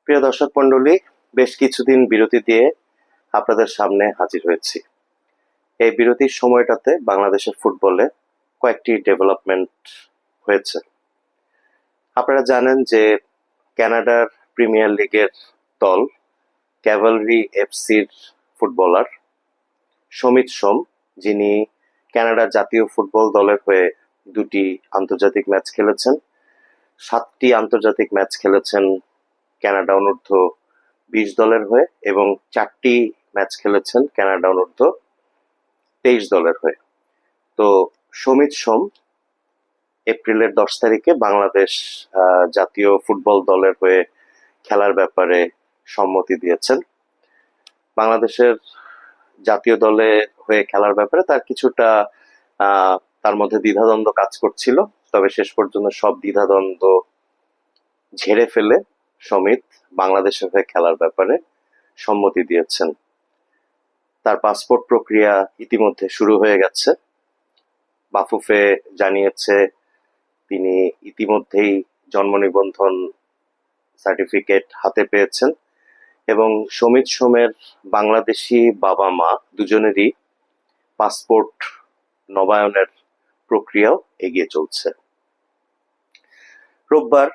প্রিয় দর্শক মণ্ডলী, বেশ কিছুদিন বিরতি দিয়ে আপনাদের সামনে হাজির হয়েছি। এই বিরতির সময়টাতে বাংলাদেশের ফুটবলে কয়েকটি ডেভেলপমেন্ট হয়েছে। আপনারা জানেন যে কানাডার প্রিমিয়ার লিগের দল ক্যাভালরি এফসির ফুটবলার সমিত সোম, যিনি কানাডা জাতীয় ফুটবল দলের হয়ে 2টি আন্তর্জাতিক ম্যাচ খেলেছেন, 7টি আন্তর্জাতিক ম্যাচ খেলেছেন কানাডা অনূর্ধ্ব 20 দলের হয়ে এবং 4টি ম্যাচ খেলেছেন কানাডা অনূর্ধ্ব 23 দলের হয়ে। তো সমিত সোম এপ্রিলের 10 তারিখে বাংলাদেশ জাতীয় ফুটবল দলের হয়ে খেলার ব্যাপারে সম্মতি দিয়েছেন। বাংলাদেশের জাতীয় দলে হয়ে খেলার ব্যাপারে তার কিছুটা তার মধ্যে দ্বিধাদ্বন্দ্ব কাজ করছিল, তবে শেষ পর্যন্ত সব দ্বিধাদ্বন্দ্ব ঝেড়ে ফেলে সমিত বাংলাদেশের হয়ে খেলার ব্যাপারে সম্মতি দিয়েছেন। তার পাসপোর্ট প্রক্রিয়া ইতিমধ্যে শুরু হয়ে গেছে। বাফুফে জানিয়েছে তিনি ইতিমধ্যেই জন্ম নিবন্ধন সার্টিফিকেট হাতে পেয়েছেন এবং সমিত সোমের বাংলাদেশি বাবা মা দুজনেরই পাসপোর্ট নবায়নের প্রক্রিয়াও এগিয়ে চলছে। রোববার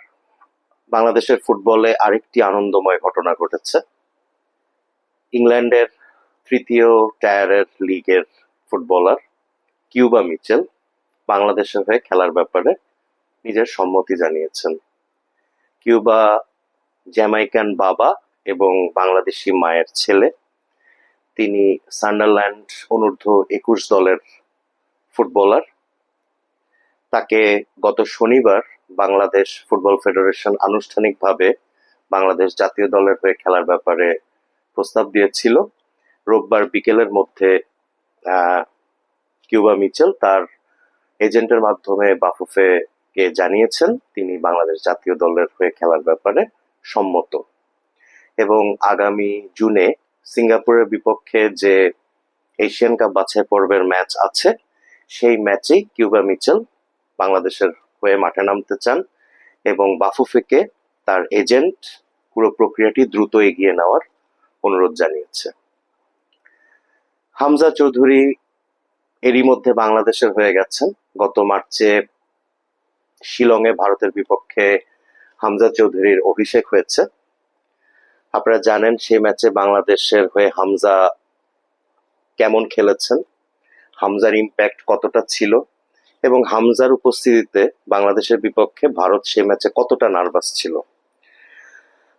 বাংলাদেশের ফুটবলে আরেকটি আনন্দময় ঘটনা ঘটেছে। ইংল্যান্ডের 3য় টায়ারের লিগের ফুটবলার কিউবা মিচেল বাংলাদেশের হয়ে খেলার ব্যাপারে নিজের সম্মতি জানিয়েছেন। কিউবা জ্যামাইকান বাবা এবং বাংলাদেশি মায়ের ছেলে। তিনি সান্ডারল্যান্ড অনূর্ধ্ব 21 দলের ফুটবলার। তাকে গত শনিবার বাংলাদেশ ফুটবল ফেডারেশন আনুষ্ঠানিকভাবে বাংলাদেশ জাতীয় দলের হয়ে খেলার ব্যাপারে প্রস্তাব দিয়েছিল। রোববার বিকেলের মধ্যে কিউবা মিচেল তার এজেন্টের মাধ্যমে বাফুফেকে জানিয়েছেন তিনি বাংলাদেশ জাতীয় দলের হয়ে খেলার ব্যাপারে সম্মত এবং আগামী জুনে সিঙ্গাপুরের বিপক্ষে যে এশিয়ান কাপ বাছাই পর্বের ম্যাচ আছে সেই ম্যাচেই কিউবা মিচেল বাংলাদেশের হয়ে মাঠে নামতে চান এবং বাফুফেকে তার এজেন্ট পুরো প্রক্রিয়াটি দ্রুত এগিয়ে নেওয়ার অনুরোধ জানিয়েছে। হামজা চৌধুরী এরই মধ্যে বাংলাদেশের হয়ে গেছেন। গত মার্চে শিলংয়ে ভারতের বিপক্ষে হামজা চৌধুরীর অভিষেক হয়েছে। আপনারা জানেন সেই ম্যাচে বাংলাদেশের হয়ে হামজা কেমন খেলেছেন, হামজার ইম্প্যাক্ট কতটা ছিল এবং হামজার উপস্থিতিতে বাংলাদেশের বিপক্ষে ভারত সেই ম্যাচে কতটা নার্ভাস ছিল।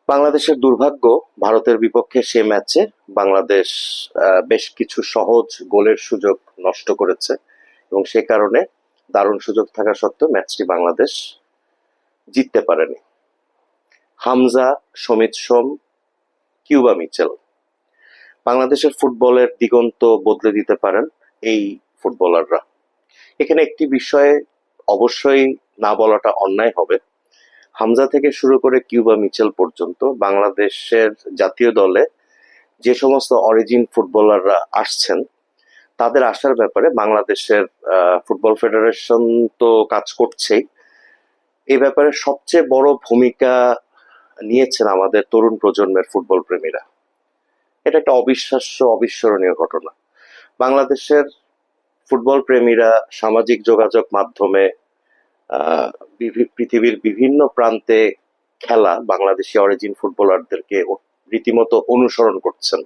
বাংলাদেশের দুর্ভাগ্য, ভারতের বিপক্ষে সে ম্যাচে বাংলাদেশ বেশ কিছু সহজ গোলের সুযোগ নষ্ট করেছে এবং সে কারণে দারুণ সুযোগ থাকা সত্ত্বেও ম্যাচটি বাংলাদেশ জিততে পারেনি। হামজা, সমিত সোম, কিউবা মিচেল বাংলাদেশের ফুটবলের দিগন্ত বদলে দিতে পারেন এই ফুটবলাররা। এখানে একটি বিষয়ে অবশ্যই না বলাটা অন্যায় হবে, হামজা থেকে শুরু করে কিউবা মিচেল পর্যন্ত বাংলাদেশের জাতীয় দলে যে সমস্ত অরিজিন ফুটবলাররা আসছেন তাদের আসার ব্যাপারে বাংলাদেশের ফুটবল ফেডারেশন তো কাজ করছেই। এই ব্যাপারে সবচেয়ে বড় ভূমিকা নিয়েছেন আমাদের তরুণ প্রজন্মের ফুটবল প্রেমীরা। এটা একটা অবিশ্বাস্য, অবিস্মরণীয় ঘটনা। বাংলাদেশের ফুটবল প্রেমীরা সামাজিক যোগাযোগ মাধ্যমে পৃথিবীর বিভিন্ন প্রান্তে খেলা বাংলাদেশি অরিজিন ফুটবলারদেরকে রীতিমতো অনুসরণ করছেন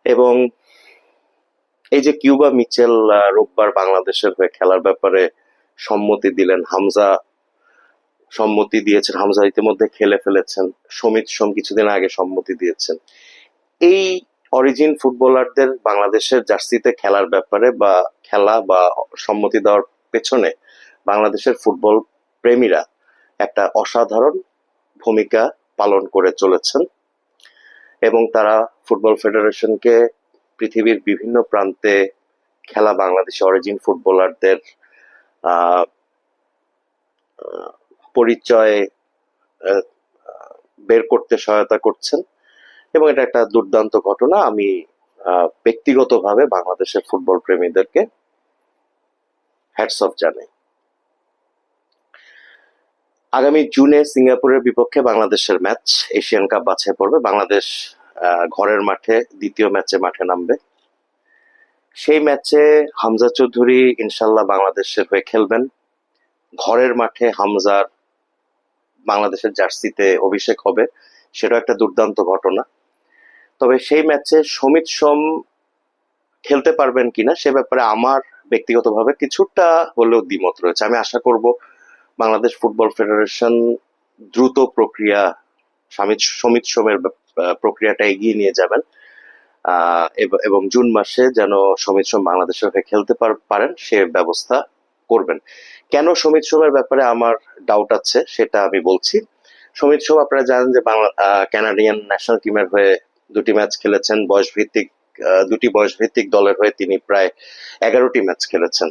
এবং এই যে কিউবা মিচেল রোববার বাংলাদেশের হয়ে খেলার ব্যাপারে সম্মতি দিলেন, হামজা সম্মতি দিয়েছেন, হামজা ইতিমধ্যে খেলে ফেলেছেন, সমিত সোম কিছুদিন আগে সম্মতি দিয়েছেন। এই অরিজিন ফুটবলারদের বাংলাদেশের জার্সিতে খেলার ব্যাপারে বা খেলা বা সম্মতি দেওয়ার পেছনে বাংলাদেশের ফুটবল প্রেমীরা একটা অসাধারণ ভূমিকা পালন করে চলেছেন এবং তারা ফুটবল ফেডারেশনকে পৃথিবীর বিভিন্ন প্রান্তে খেলা বাংলাদেশি অরিজিন ফুটবলারদের পরিচয় বের করতে সহায়তা করছেন এবং এটা একটা দুর্দান্ত ঘটনা। আমি ব্যক্তিগতভাবে বাংলাদেশের ফুটবল প্রেমীদেরকে হ্যাটস অফ জানাই। আগামী জুনে সিঙ্গাপুরের বিপক্ষে বাংলাদেশের ম্যাচ, এশিয়ান কাপ বাছাই পর্বে বাংলাদেশ ঘরের মাঠে দ্বিতীয় ম্যাচে মাঠে নামবে। সেই ম্যাচে হামজা চৌধুরী ইনশাল্লাহ বাংলাদেশের হয়ে খেলবেন। ঘরের মাঠে হামজার বাংলাদেশের জার্সিতে অভিষেক হবে, সেটাও একটা দুর্দান্ত ঘটনা। তবে সেই ম্যাচে সমিত সোম খেলতে পারবেন কিনা সে ব্যাপারে আমার ব্যক্তিগতভাবে কিছুটা হলেও দ্বিমত রয়েছে। আমি আশা করব বাংলাদেশ ফুটবল ফেডারেশন দ্রুত প্রক্রিয়া সমিত সোমের প্রক্রিয়াটা এগিয়ে নিয়ে যাবেন এবং জুন মাসে যেন সমিত সোম বাংলাদেশের হয়ে খেলতে পারেন সে ব্যবস্থা করবেন। কেন সমিত সোমের ব্যাপারে আমার ডাউট আছে সেটা আমি বলছি। সমিত সোম আপনারা জানেন যে কানাডিয়ান ন্যাশনাল টিমের হয়ে দুটি ম্যাচ খেলেছেন, দুটি বয়সভিত্তিক দলের হয়ে তিনি প্রায় 11টি ম্যাচ খেলেছেন।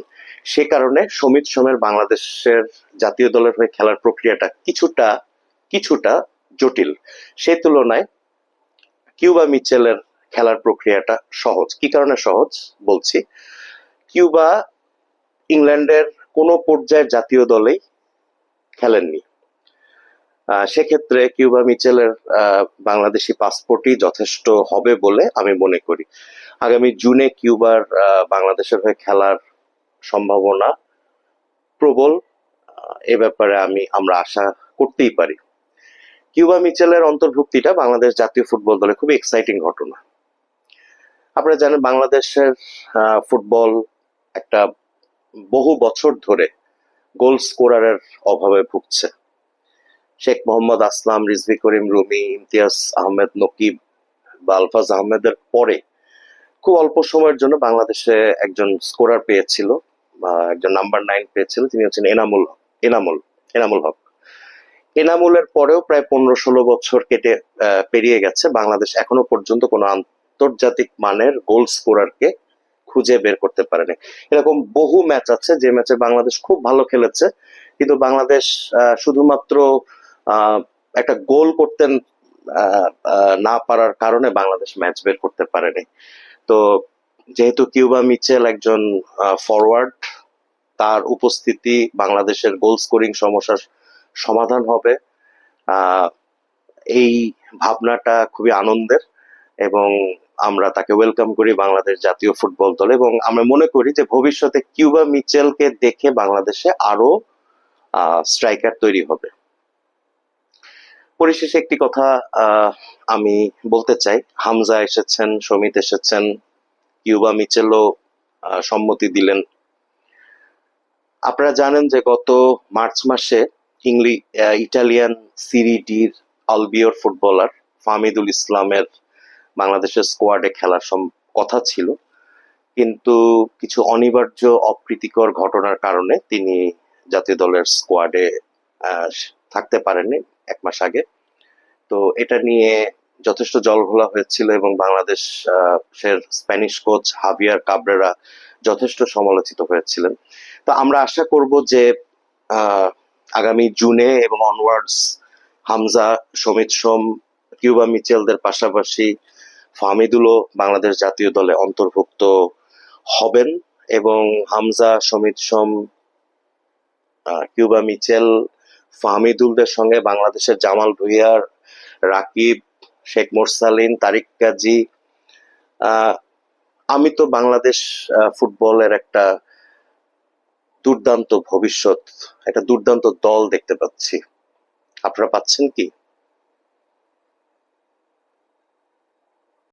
সে কারণে সমিত সোমের বাংলাদেশের জাতীয় দলের হয়ে খেলার প্রক্রিয়াটা কিছুটা জটিল। সে তুলনায় কিউবা মিচেলের খেলার প্রক্রিয়াটা সহজ। কি কারণে সহজ বলছি, কিউবা ইংল্যান্ডের কোনো পর্যায়ের জাতীয় দলেই খেলেননি। সেক্ষেত্রে কিউবা মিচেলের বাংলাদেশি পাসপোর্টই যথেষ্ট হবে বলে আমি মনে করি। আগামী জুনে কিউবার বাংলাদেশের হয়ে খেলার সম্ভাবনা প্রবল, এ ব্যাপারে আমরা আশা করতেই পারি। কিউবা মিচেলের অন্তর্ভুক্তিটা বাংলাদেশ জাতীয় ফুটবল দলে খুবই এক্সাইটিং ঘটনা। আপনারা জানেন বাংলাদেশের ফুটবল একটা বহু বছর ধরে গোল স্কোরারের অভাবে ভুগছে। শেখ মোহাম্মদ আসলাম, রিজভী করিম রুমি, ইমতিয়াজ আহমেদ নকিব বা আলফাজ আহমেদের পরে খুব অল্প সময়ের জন্য বাংলাদেশে একজন স্কোরার পেয়েছিল, একজন নাম্বার 9 পেয়েছিল, তিনি হচ্ছেন এনামুল হক। এনামুলের পরেও প্রায় 15-16 বছর পেরিয়ে গেছে, বাংলাদেশ এখনো পর্যন্ত কোনো আন্তর্জাতিক মানের গোল স্কোরারকে খুঁজে বের করতে পারেনি। এরকম বহু ম্যাচ আছে যে ম্যাচে বাংলাদেশ খুব ভালো খেলেছে, কিন্তু বাংলাদেশ শুধুমাত্র একটা গোল করতে না পারার কারণে বাংলাদেশ ম্যাচ বের করতে পারেনি। তো যেহেতু কিউবা মিচেল একজন ফরওয়ার্ড, তার উপস্থিতি বাংলাদেশের গোল স্কোরিং সমস্যার সমাধান হবে, এই ভাবনাটা খুবই আনন্দের এবং আমরা তাকে ওয়েলকাম করি বাংলাদেশ জাতীয় ফুটবল দলে। এবং আমরা মনে করি যে ভবিষ্যতে কিউবা মিচেলকে দেখে বাংলাদেশে আরো স্ট্রাইকার তৈরি হবে। পরিশেষে একটি কথা আমি বলতে চাই, হামজা এসেছেন, সমিত এসেছেন, কিউবা মিচেলও সম্মতি দিলেন। আপনারা জানেন যে গত মার্চ মাসে ইটালিয়ান সিরি ডির আলবিওর ফুটবলার ফাহমিদুল ইসলামের বাংলাদেশের স্কোয়াডে খেলার কথা ছিল, কিন্তু কিছু অনিবার্য অপ্রীতিকর ঘটনার কারণে তিনি জাতীয় দলের স্কোয়াডে থাকতে পারেননি 1 মাস আগে। তো এটা নিয়ে যথেষ্ট জলঘোলা হয়েছিল এবং বাংলাদেশের স্প্যানিশ কোচ হাভিয়ার কাবরেরা যথেষ্ট সমালোচিত হয়েছিলেন। তো আমরা আশা করব যে আগামী জুনে এবং অনওয়ার্ডস হামজা, সমিত সোম, কিউবা মিচেলদের পাশাপাশি ফাহমিদুলও বাংলাদেশ জাতীয় দলে অন্তর্ভুক্ত হবেন এবং হামজা, সমিত সোম, কিউবা মিচেল, ফাহমিদুলদের সঙ্গে বাংলাদেশের জামাল ভুঁইয়ার, রাকিব, শেখ মোরসালিন, তারিক কাজী, আমি তো বাংলাদেশ ফুটবলের একটা দুর্দান্ত ভবিষ্যৎ, একটা দুর্দান্ত দল দেখতে পাচ্ছি। আপনারা পাচ্ছেন কি?